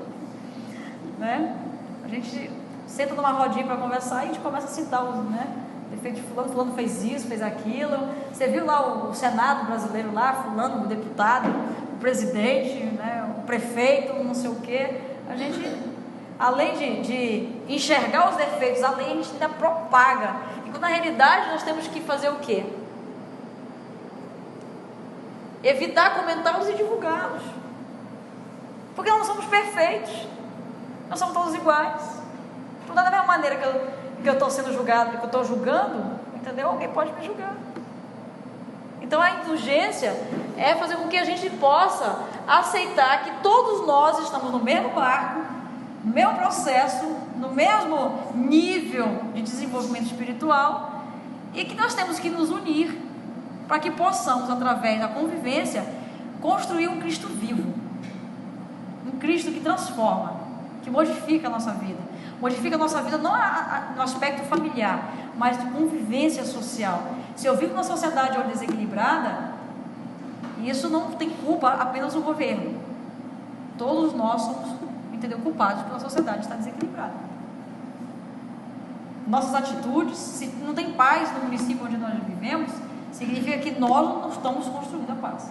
Speaker 1: Né? A gente senta numa rodinha para conversar e a gente começa a citar os, né, defeitos de fulano fez isso, fez aquilo. Você viu lá o Senado brasileiro lá, fulano, o deputado, o presidente, né, o prefeito, não sei o quê. A gente, além de enxergar os defeitos, a gente ainda propaga. E quando na realidade nós temos que fazer o quê? Evitar comentá-los e divulgá-los. Porque nós não somos perfeitos. Nós somos todos iguais. Então, da mesma maneira que eu estou sendo julgado, que eu estou julgando, entendeu? Alguém pode me julgar. Então, a indulgência é fazer com que a gente possa aceitar que todos nós estamos no mesmo barco, no mesmo processo, no mesmo nível de desenvolvimento espiritual, e que nós temos que nos unir para que possamos, através da convivência, construir um Cristo vivo, um Cristo que transforma, que modifica a nossa vida. Modifica a nossa vida não no aspecto familiar, mas de convivência social. Se eu vivo numa sociedade hoje desequilibrada, isso não tem culpa apenas do governo. Todos nós somos, culpados pela sociedade estar desequilibrada. Nossas atitudes, se não tem paz no município onde nós vivemos, significa que nós não estamos construindo a paz.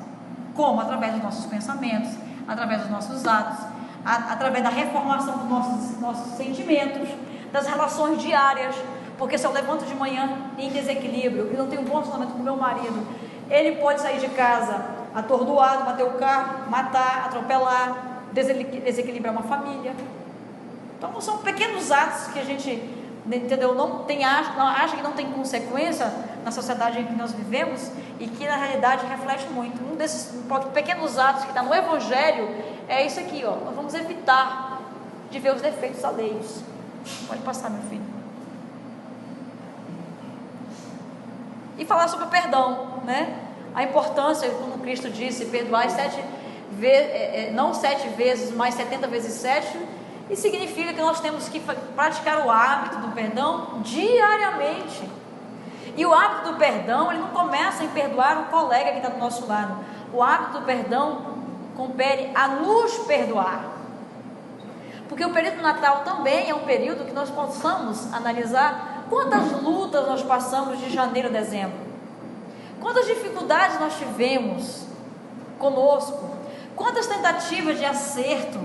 Speaker 1: Como? Através dos nossos pensamentos, através dos nossos atos, através da reformação dos nossos sentimentos, das relações diárias. Porque se eu levanto de manhã em desequilíbrio e não tenho um bom relacionamento com meu marido, ele pode sair de casa atordoado, bater o carro, matar, atropelar, desequilibrar uma família. Então são pequenos atos que a gente, acha que não tem consequência na sociedade em que nós vivemos, e que na realidade reflete muito. Um desses pequenos atos que está no Evangelho é isso aqui, ó. Nós vamos evitar de ver os defeitos alheios. Pode passar, meu filho. E falar sobre o perdão, né? A importância, como Cristo disse, perdoar não 7 vezes, mas 70 vezes 7, e significa que nós temos que praticar o hábito do perdão diariamente. E o hábito do perdão, ele não começa em perdoar o colega que está do nosso lado. O hábito do perdão compete a nos perdoar. Porque o período do Natal também é um período que nós possamos analisar quantas lutas nós passamos de janeiro a dezembro. Quantas dificuldades nós tivemos conosco. Quantas tentativas de acerto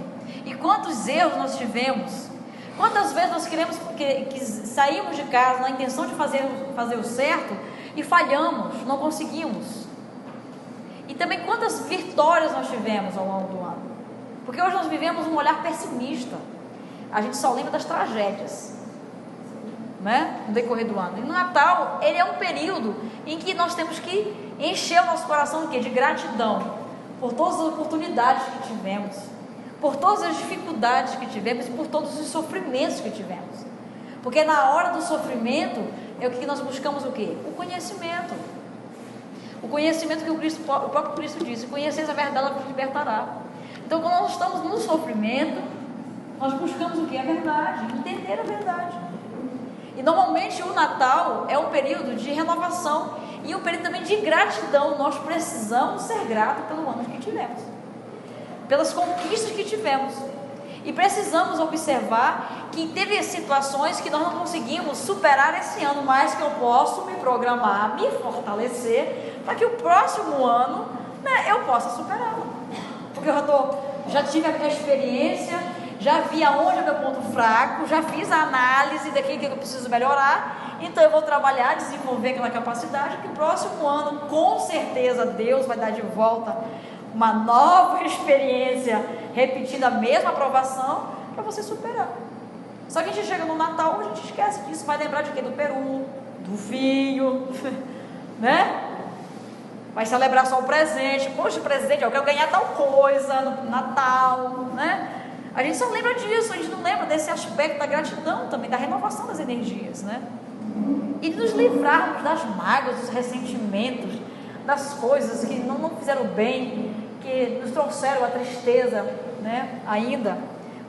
Speaker 1: e quantos erros nós tivemos. Quantas vezes nós que saímos de casa na intenção de fazer o certo e falhamos, não conseguimos. E também quantas vitórias nós tivemos ao longo do ano. Porque hoje nós vivemos um olhar pessimista. A gente só lembra das tragédias, né? No decorrer do ano. E no Natal, ele é um período em que nós temos que encher o nosso coração de gratidão por todas as oportunidades que tivemos, por todas as dificuldades que tivemos e por todos os sofrimentos que tivemos. Porque na hora do sofrimento é o que nós buscamos o quê? O conhecimento. O conhecimento que o próprio Cristo disse: conheceis a verdade, ela vos libertará. Então, quando nós estamos no sofrimento, nós buscamos o quê? A verdade, entender a verdade. E normalmente o Natal é um período de renovação e um período também de gratidão. Nós precisamos ser gratos pelo ano que tivemos, pelas conquistas que tivemos. E precisamos observar que teve situações que nós não conseguimos superar esse ano, mas que eu posso me programar, me fortalecer, para que o próximo ano, né, eu possa superá-lo. Porque já tive a experiência, já vi aonde é meu ponto fraco, já fiz a análise daquilo que eu preciso melhorar, então eu vou trabalhar, desenvolver aquela capacidade, que o próximo ano, com certeza, Deus vai dar de volta uma nova experiência, repetindo a mesma aprovação, para você superar. Só que a gente chega no Natal, a gente esquece disso, vai lembrar de quê? Do peru, do vinho, né? Vai celebrar só o presente. Poxa, presente, eu quero ganhar tal coisa no Natal, né? A gente só lembra disso, a gente não lembra desse aspecto da gratidão também, da renovação das energias, né? E de nos livrarmos das mágoas, dos ressentimentos, das coisas que não fizeram bem, que nos trouxeram a tristeza, né? Ainda.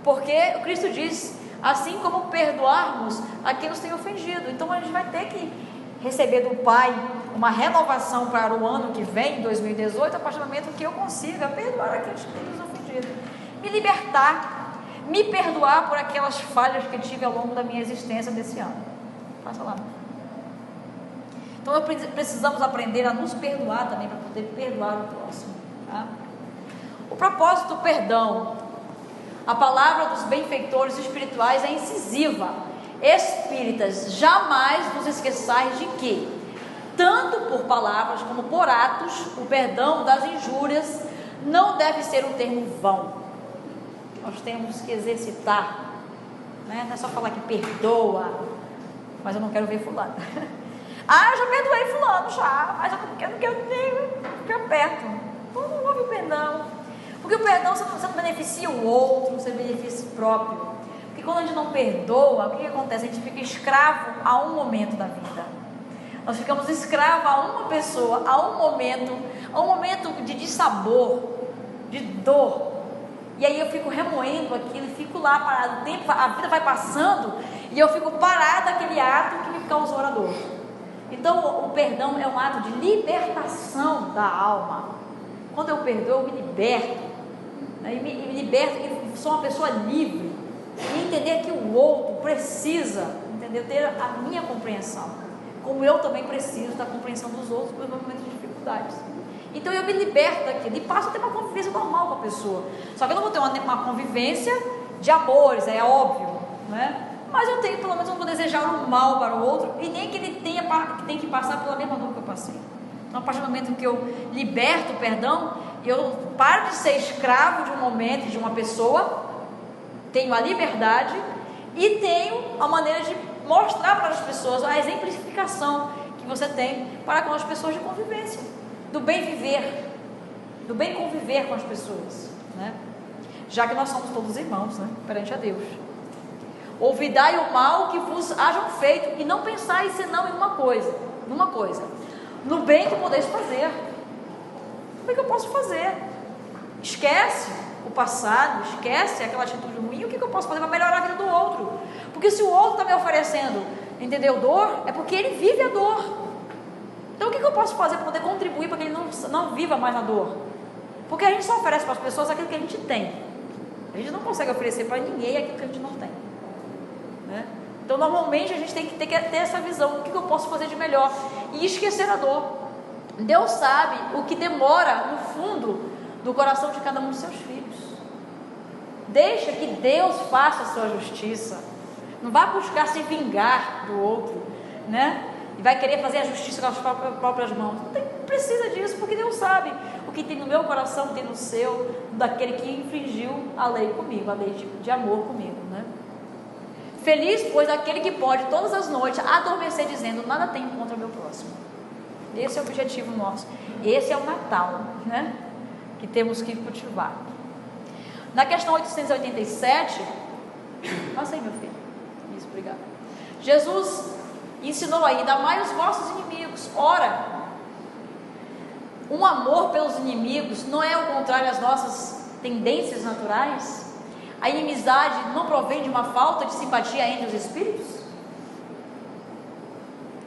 Speaker 1: Porque o Cristo diz, assim como perdoarmos a quem nos tem ofendido. Então a gente vai ter que receber do Pai uma renovação para o ano que vem, 2018, a partir do momento que eu consiga perdoar aqueles que têm nos ofendido, me libertar, me perdoar por aquelas falhas que tive ao longo da minha existência desse ano. Passa lá. Então precisamos aprender a nos perdoar também, para poder perdoar o próximo, tá? O propósito do perdão, a palavra dos benfeitores espirituais é incisiva. Espíritas, jamais vos esqueçais de que, tanto por palavras como por atos, o perdão das injúrias não deve ser um termo vão. Nós temos que exercitar, né? Não é só falar que perdoa, mas eu não quero ver fulano. Eu já perdoei fulano, mas eu não quero nem ficar perto. Então não houve perdão. Porque o perdão você não beneficia o outro, você beneficia o próprio. Porque quando a gente não perdoa, o que acontece? A gente fica escravo a um momento da vida. Nós ficamos escravos a uma pessoa, a um momento de dissabor, de dor. E aí eu fico remoendo aquilo, fico lá parado, a vida vai passando e eu fico parado naquele ato que me causou a dor. Então o perdão é um ato de libertação da alma. Quando eu perdoo, eu me liberto, né? me liberto e sou uma pessoa livre, e entender que o outro precisa, entendeu? Ter a minha compreensão, como eu também preciso da compreensão dos outros nos momentos de dificuldades. Então eu me liberto daquilo e passo a ter uma convivência normal com a pessoa. Só que eu não vou ter uma convivência de amores, é óbvio, né? Mas eu tenho, pelo menos, não vou desejar um mal para o outro, e nem que ele tem que passar pela mesma dor que eu passei. Então, a partir do momento que eu liberto o perdão, eu paro de ser escravo de um momento, de uma pessoa, tenho a liberdade e tenho a maneira de mostrar para as pessoas a exemplificação que você tem para com as pessoas de convivência, do bem viver, do bem conviver com as pessoas, né? Já que nós somos todos irmãos, né? Perante a Deus. Ouvidai o mal que vos hajam feito, e não pensai senão em numa coisa, no bem que podeis fazer. Como é que eu posso fazer? Esquece o passado, esquece aquela atitude ruim. O que eu posso fazer para melhorar a vida do outro? Porque se o outro está me oferecendo, entendeu, dor, é porque ele vive a dor. Então o que eu posso fazer para poder contribuir para que ele não viva mais na dor? Porque a gente só oferece para as pessoas aquilo que a gente tem. A gente não consegue oferecer para ninguém aquilo que a gente não tem, né? Então normalmente a gente tem que ter essa visão, o que eu posso fazer de melhor, e esquecer a dor. Deus sabe o que demora no fundo do coração de cada um dos seus filhos. Deixa que Deus faça a sua justiça. Não vá buscar se vingar do outro, né? E vai querer fazer a justiça com as próprias mãos. Não precisa disso, porque Deus sabe o que tem no meu coração, tem no seu, daquele que infringiu a lei comigo, a lei de amor comigo, né? Feliz, pois, aquele que pode todas as noites adormecer dizendo: nada tenho contra o meu próximo. Esse é o objetivo nosso. Esse é o Natal, né? Que temos que cultivar. Na questão 887, passa aí, meu filho. Isso, obrigado. Jesus ensinou aí: amai os vossos inimigos. Ora, um amor pelos inimigos não é o contrário às nossas tendências naturais? A inimizade não provém de uma falta de simpatia entre os espíritos?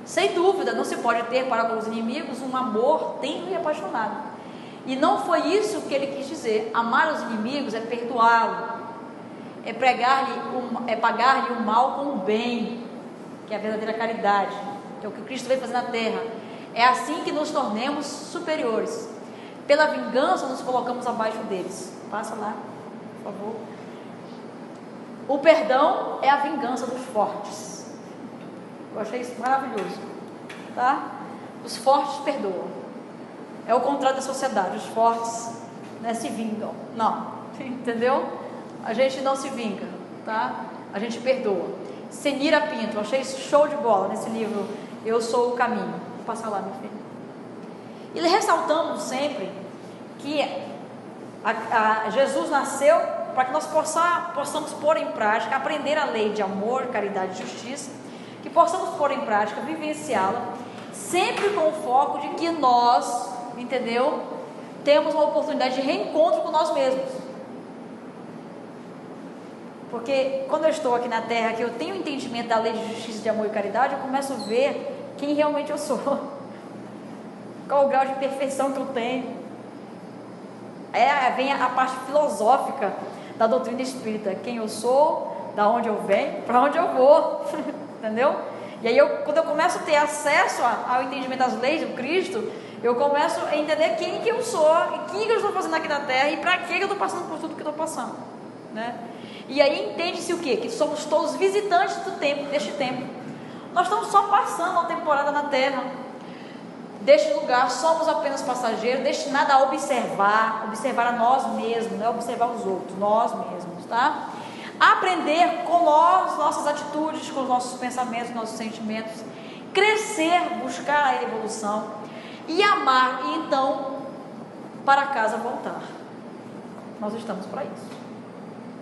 Speaker 1: Sem dúvida, não se pode ter para com os inimigos um amor tenro e apaixonado. E não foi isso que ele quis dizer. Amar os inimigos é perdoá-lo, é pagar-lhe o mal com o bem, que é a verdadeira caridade, que é o que Cristo veio fazer na terra. É assim que nos tornemos superiores. Pela vingança nos colocamos abaixo deles. Passa lá, por favor. O perdão é a vingança dos fortes. Eu achei isso maravilhoso, tá? Os fortes perdoam. É o contrário da sociedade. Os fortes, né, se vingam. Não, entendeu? A gente não se vinga, tá? A gente perdoa. Senira Pinto, eu achei isso show de bola nesse livro Eu Sou o Caminho. Vou passar lá, meu filho. E ressaltamos sempre que Jesus nasceu para que nós possamos pôr em prática, aprender a lei de amor, caridade e justiça, que possamos pôr em prática, vivenciá-la, sempre com o foco de que nós, entendeu, temos uma oportunidade de reencontro com nós mesmos. Porque quando eu estou aqui na terra, que eu tenho entendimento da lei de justiça, de amor e caridade, eu começo a ver quem realmente eu sou, qual o grau de perfeição que eu tenho. Vem a parte filosófica da doutrina espírita: quem eu sou, da onde eu venho, para onde eu vou, entendeu? E aí quando eu começo a ter acesso ao entendimento das leis do Cristo, eu começo a entender quem que eu sou, e o que eu estou fazendo aqui na terra, e para que eu estou passando por tudo que eu estou passando, né? E aí entende-se o quê? Que somos todos visitantes deste tempo. Nós estamos só passando uma temporada na terra, deste lugar. Somos apenas passageiros, destinados a observar a nós mesmos, não é observar os outros, nós mesmos, tá? Aprender com nossas atitudes, com os nossos pensamentos, nossos sentimentos, crescer, buscar a evolução e amar, e então para casa voltar. Nós estamos para isso.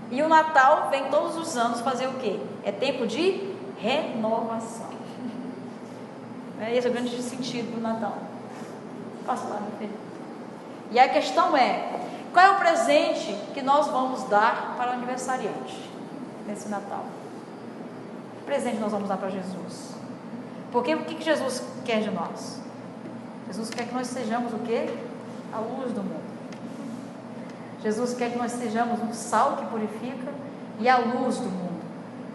Speaker 1: E o Natal vem todos os anos fazer o quê? É tempo de renovação. Esse é o grande sentido do Natal. Passa lá, meu filho. E a questão é: qual é o presente que nós vamos dar para o aniversariante nesse Natal? Que presente nós vamos dar para Jesus? Porque o que Jesus quer de nós? Jesus quer que nós sejamos o quê? A luz do mundo. Jesus quer que nós sejamos um sal que purifica e a luz do mundo.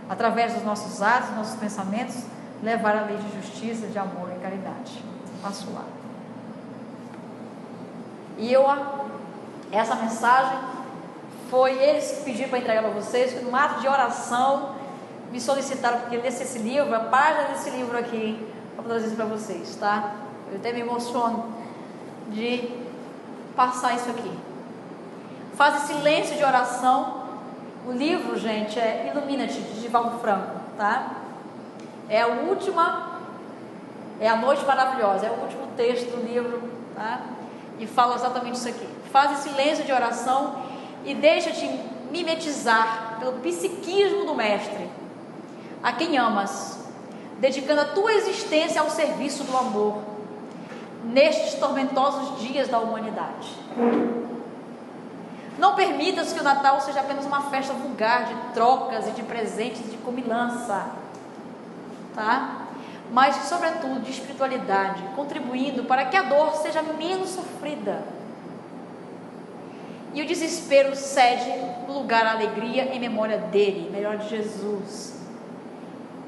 Speaker 1: Através dos nossos atos, dos nossos pensamentos, levar a lei de justiça, de amor e caridade. Passo lá. E essa mensagem foi eles que pediram para entregar para vocês, que no ato de oração me solicitaram porque lesse esse livro, a página desse livro aqui, para trazer isso para vocês, tá? Eu até me emociono de passar isso aqui. Faz silêncio de oração. O livro, gente, é Ilumina-te, de Divaldo Franco, tá? É a Noite Maravilhosa, é o último texto do livro, tá? E fala exatamente isso aqui. Faz silêncio de oração e deixa-te mimetizar pelo psiquismo do Mestre, a quem amas, dedicando a tua existência ao serviço do amor, nestes tormentosos dias da humanidade. Não permitas que o Natal seja apenas uma festa vulgar de trocas e de presentes e de comilança, tá? mas sobretudo de espiritualidade, contribuindo para que a dor seja menos sofrida e o desespero cede lugar à alegria em memória dele, melhor de Jesus,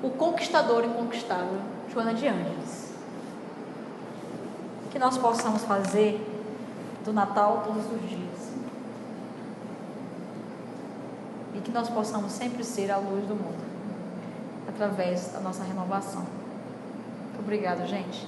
Speaker 1: o conquistador inconquistável, Joana de Ângeles. Que nós possamos fazer do Natal todos os dias e que nós possamos sempre ser a luz do mundo através da nossa renovação. Obrigado, gente.